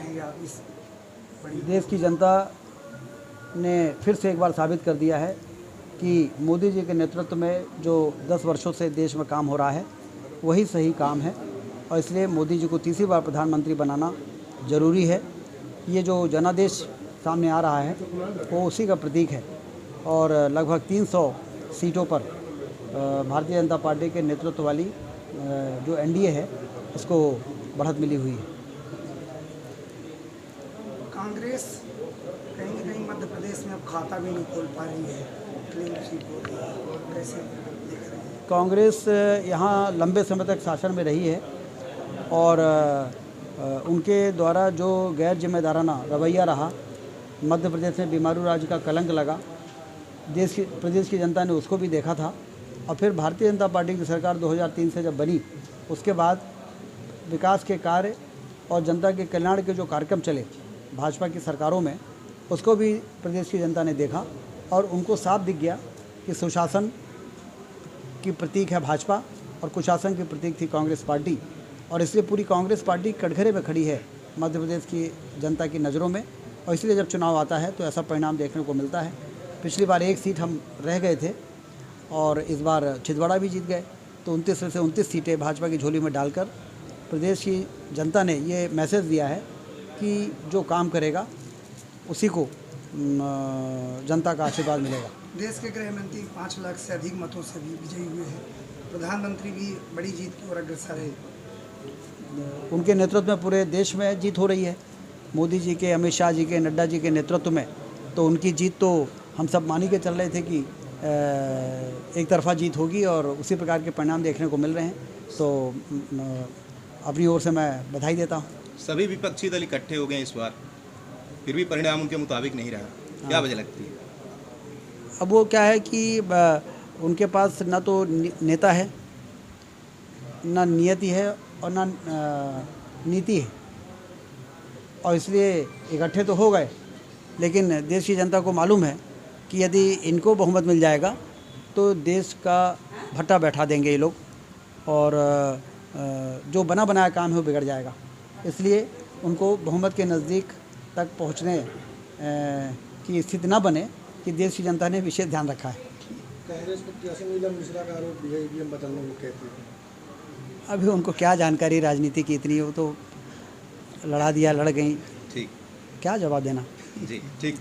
कहेंगे आप इस बड़ी? देश की जनता ने फिर से एक बार साबित कर दिया है कि मोदी जी के नेतृत्व में जो 10 वर्षों से देश में काम हो रहा है वही सही काम है, और इसलिए मोदी जी को तीसरी बार प्रधानमंत्री बनाना ज़रूरी है। ये जो जनादेश सामने आ रहा है वो उसी का प्रतीक है, और लगभग 300 सीटों पर भारतीय जनता पार्टी के नेतृत्व वाली जो एनडीए है उसको बढ़त मिली हुई है। कांग्रेस कहीं न कहीं मध्य प्रदेश में अब खाता भी नहीं खोल पा रही है, क्लीन स्वीप हो रही है, कैसे देख रहे हैं? कांग्रेस यहाँ लंबे समय तक शासन में रही है, और उनके द्वारा जो गैर जिम्मेदाराना रवैया रहा, मध्य प्रदेश में बीमारू राज का कलंक लगा, प्रदेश की जनता ने उसको भी देखा था। और फिर भारतीय जनता पार्टी की सरकार 2003 से जब बनी उसके बाद विकास के कार्य और जनता के कल्याण के जो कार्यक्रम चले भाजपा की सरकारों में, उसको भी प्रदेश की जनता ने देखा, और उनको साफ दिख गया कि सुशासन की प्रतीक है भाजपा और कुशासन की प्रतीक थी कांग्रेस पार्टी, और इसलिए पूरी कांग्रेस पार्टी कटघरे में खड़ी है मध्य प्रदेश की जनता की नज़रों में। और इसलिए जब चुनाव आता है तो ऐसा परिणाम देखने को मिलता है। पिछली बार एक सीट हम रह गए थे और इस बार छिंदवाड़ा भी जीत गए, तो 29 में से 29 सीटें भाजपा की झोली में डालकर प्रदेश की जनता ने ये मैसेज दिया है कि जो काम करेगा उसी को जनता का आशीर्वाद मिलेगा। देश के गृह मंत्री 5 लाख से अधिक मतों से भी विजयी हुए हैं, प्रधानमंत्री भी बड़ी जीत की ओर अग्रसर है। उनके नेतृत्व में पूरे देश में जीत हो रही है, मोदी जी के, अमित शाह जी के, नड्डा जी के नेतृत्व में। तो उनकी जीत तो हम सब मान के चल रहे थे कि एक तरफा जीत होगी, और उसी प्रकार के परिणाम देखने को मिल रहे हैं। तो अपनी ओर से मैं बधाई देता हूँ। सभी विपक्षी दल इकट्ठे हो गए इस बार, फिर भी परिणाम उनके मुताबिक नहीं रहा, क्या वजह लगती है? अब वो क्या है कि उनके पास ना तो नेता है, ना नियति है, और ना नीति है, और इसलिए इकट्ठे तो हो गए, लेकिन देश की जनता को मालूम है कि यदि इनको बहुमत मिल जाएगा तो देश का भट्टा बैठा देंगे ये लोग, और जो बना बनाया काम है वो बिगड़ जाएगा। इसलिए उनको बहुमत के नज़दीक तक पहुंचने की स्थिति ना बने कि देश की जनता ने विशेष ध्यान रखा है। कांग्रेस प्रत्याशी नीलम मिश्रा का आरोप भी है ईवीएम बदलने को कहते हैं। अभी उनको क्या जानकारी राजनीति की इतनी, वो तो लड़ा दिया, लड़ गई, ठीक, क्या जवाब देना। जी ठीक।